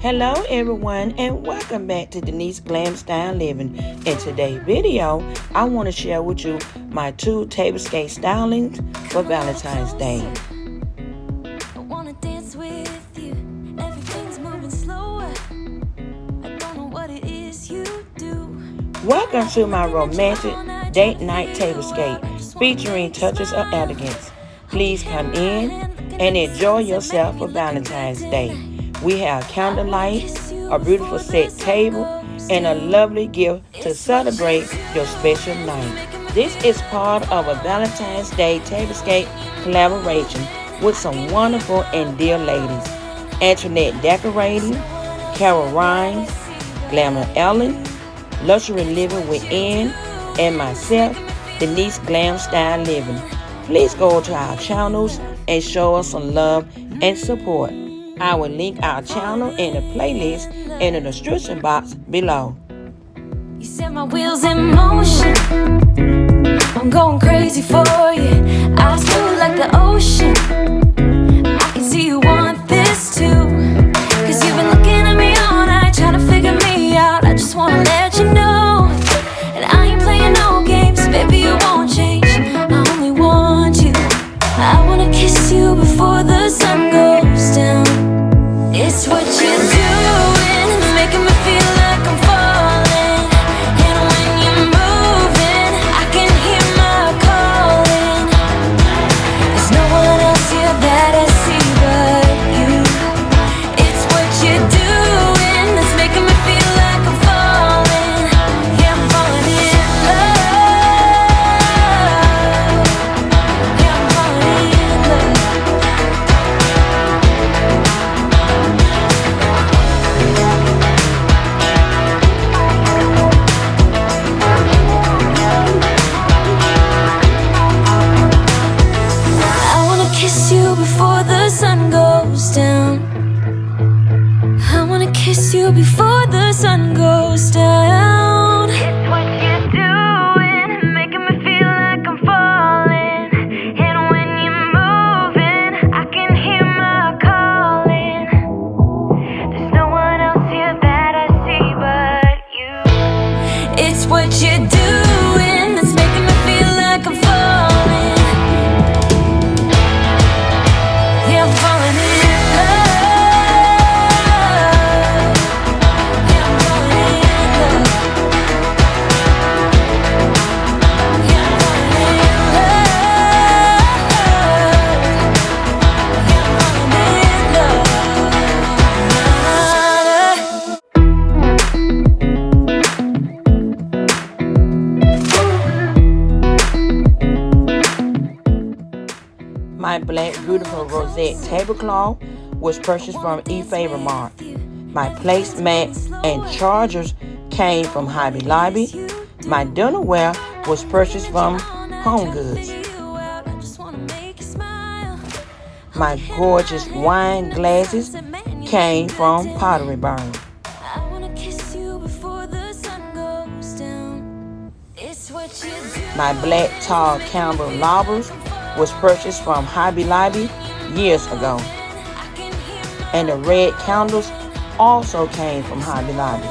Hello everyone and welcome back to Denise Glam Style Living. In today's video, I want to share with you my 2 tablescape stylings for Valentine's Day. I wanna dance with you. Everything's moving slower. I don't know what it is you do. Welcome to my romantic date night tablescape featuring touches of elegance. Please come in and enjoy yourself for Valentine's Day. We have candlelight, a beautiful set table, and a lovely gift to celebrate your special night. This is part of a Valentine's Day tablescape collaboration with some wonderful and dear ladies. Antoinette Decorating, Carol Rhines, Glamour Ellen, Luxury Living Within, and myself, Denise Glam Style Living. Please go to our channels and show us some love and support. I will link our channel in the playlist in the description box below. You set my wheels in motion. I'm going crazy for you. Eyes blue like the ocean. I can see you want this too. Cause you've been looking at me all night, trying to figure me out. I just wanna let you know. And I ain't playing no games, baby, you won't change. I only want you. I wanna kiss you before the sun goes down. It's what you're doing, it's making me feel like I'm falling. And when you're moving, I can hear my calling. There's no one else here that I see but you. It's what you're doing, it's making me feel like I'm falling. Yeah, I'm falling in love. Yeah, I'm falling in love. Kiss you before the sun goes down. I wanna kiss you before the sun goes down. It's what you're doing, making me feel like I'm falling. And when you're moving, I can hear my calling. There's no one else here that I see but you. It's what you're doing that's making me feel like I'm falling. Yeah, I'm falling in love. Yeah, I'm falling in love. Yeah, I'm falling in My black beautiful rosette tablecloth was purchased from eFavorMart. My placemat and chargers came from Hobby Lobby. My dinnerware was purchased from Home Goods. My gorgeous wine glasses came from Pottery Barn. My black tall candelabras was purchased from Hobby Lobby years ago. And the red candles also came from Hobby Lobby.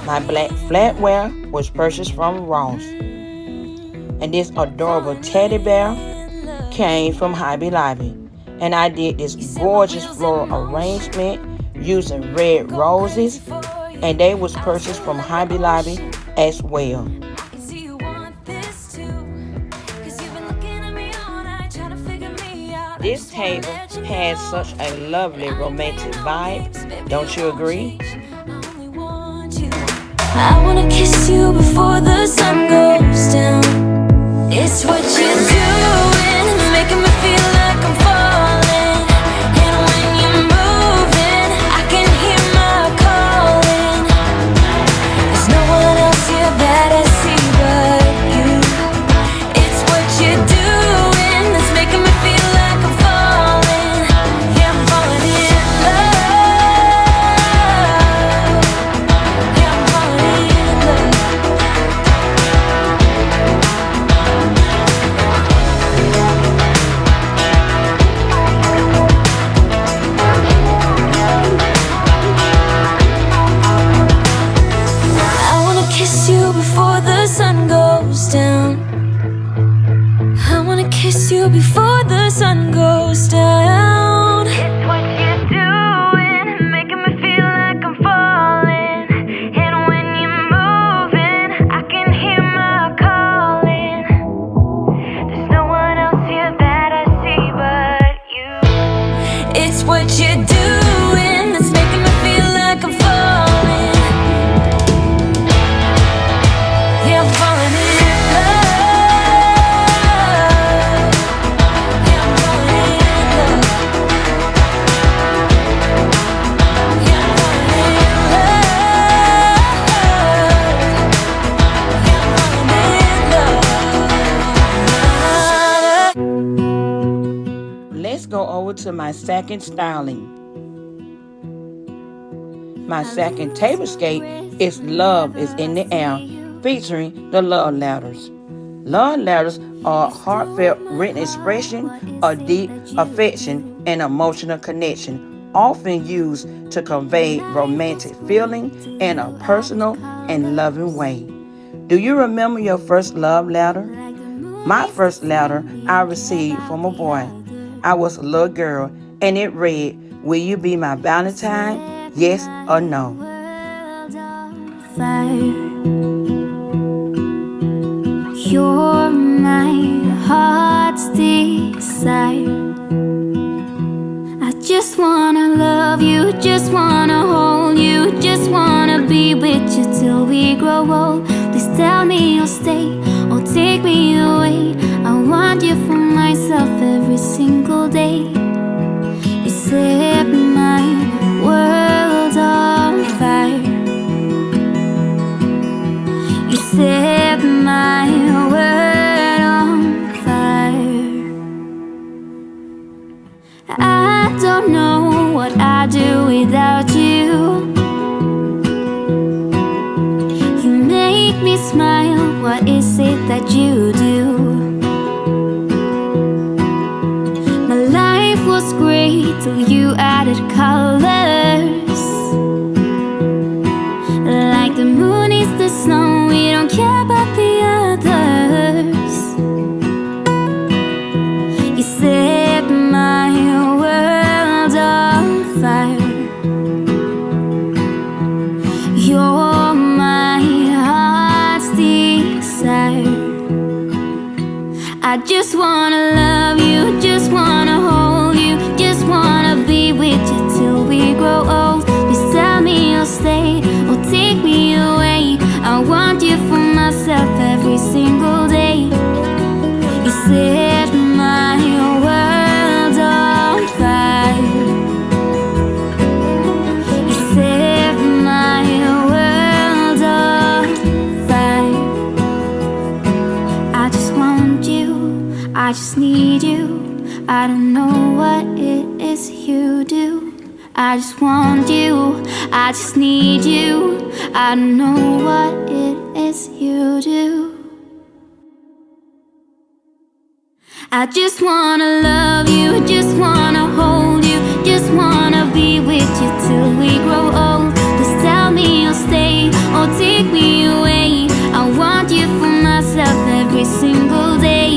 My black flatware was purchased from Ross. And this adorable teddy bear came from Hobby Lobby. And I did this gorgeous floral arrangement using red roses, and they was purchased from Hobby Lobby as well. This table has such a lovely romantic vibe, don't you agree? I wanna kiss you before the sun goes down. It's what you're doing, it's making me feel like I'm falling. And when you're moving, I can hear my calling. There's no one else here that I see but you. It's what you're doing, it's making me feel like I'm falling. Yeah, I'm falling in love. Yeah, I'm falling in love. you before the sun goes down. It's what you're doing, making me feel like I'm falling. And when you're moving, I can hear my calling. There's no one else here that I see but you. It's what you're doing that's making me feel like I'm falling. Yeah, I'm falling in love. Yeah, I'm falling in love. Yeah, I'm falling in love. Yeah, I'm falling in love. Let's go over to my second styling. My second tablescape is Love is in the Air, featuring the love letters. Love letters are heartfelt written expression of deep affection and emotional connection, often used to convey romantic feeling in a personal and loving way. Do you remember your first love letter? My first letter I received from a boy. I was a little girl, and it read, "Will you be my Valentine? Yes or no?" You're my heart's desire. I just wanna love you, just wanna hold you, just wanna be with you till we grow old. Please tell me you'll stay or take me away. I want you for myself every single day. You set my world on fire. You set my world on fire. I don't know what I'd do without you. You make me smile, what is it that you do? My life was great till you added colors. Like the moon is the snow, we don't care about the others. You set my world on fire. You're my heart's desire. I just wanna love you, just wanna hold you, just wanna be with you till we grow old. Please tell me you'll stay or take me away. I want you for myself every single day. You set my world on fire. You set my world on fire. I just want you, I just need you. I don't know what it is you do. I just want you, I just need you. I don't know what it is you do. I just wanna love you, just wanna hold you, just wanna be with you till we grow old. Just tell me you'll stay or take me away. I want you for myself every single day.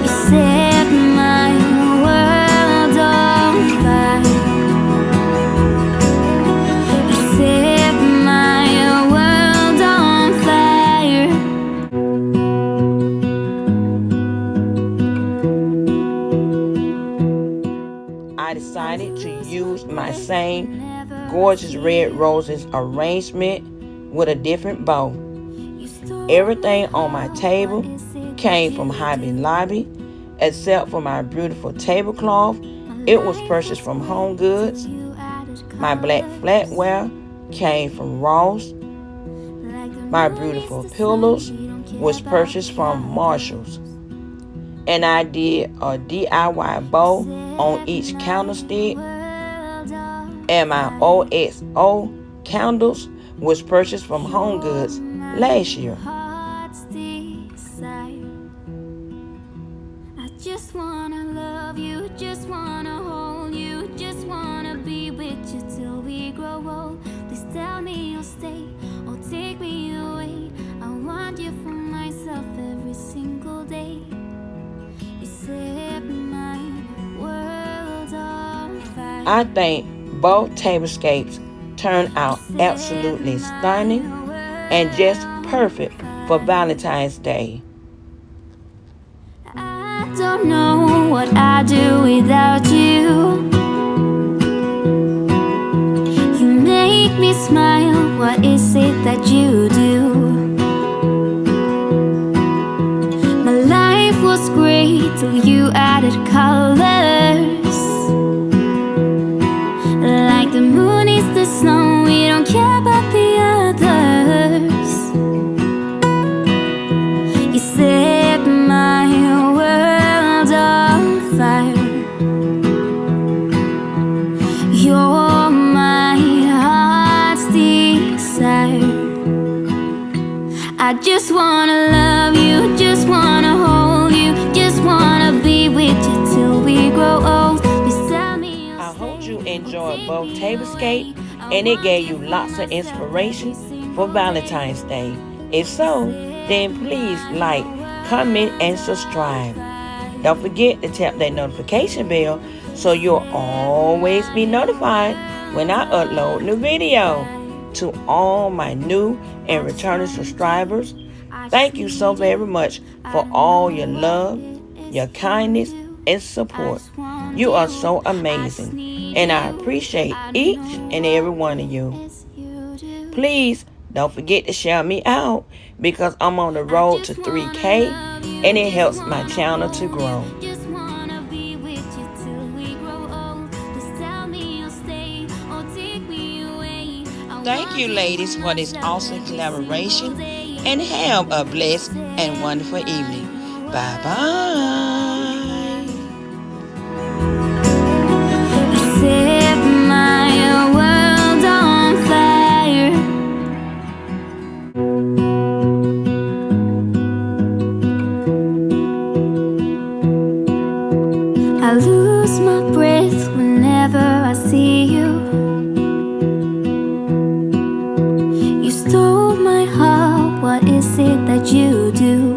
You set my world on fire. You set my world on fire. I decided to use my same gorgeous red roses arrangement with a different bow. Everything on my table came from Hobby Lobby except for my beautiful tablecloth. It was purchased from Home Goods. My black flatware came from Ross. My beautiful pillows was purchased from Marshalls. And I did a DIY bow on each candlestick. And my OXO candles was purchased from Home Goods last year. I just wanna love you, just wanna hold you, just wanna be with you till we grow old. Please tell me you'll stay or take me away. I want you for myself every single day. You I think both tablescapes turned out absolutely stunning and just perfect for Valentine's Day. I don't know what I'd do without you. You make me smile, what is it that you do? My life was great till you added colors. Like the moon is the snow, we don't care about the others. You set my world on fire. You're my heart's desire. I just wanna love you, just wanna hold you, just wanna be with you till we grow old. I hope you enjoyed both tablescapes and it gave you lots of inspiration for Valentine's Day. If so, then please like, comment, and subscribe. Don't forget to tap that notification bell so you'll always be notified when I upload new video. To all my new and returning subscribers, thank you so very much for all your love, your kindness, and support. You are so amazing, and I appreciate each and every one of you. Please don't forget to shout me out because I'm on the road to 3K and it helps my channel to grow. Thank you, ladies, for this awesome collaboration, and have a blessed and wonderful evening. Bye-bye. You set my world on fire. I lose my breath whenever I see you. You stole my heart, what is it that you do?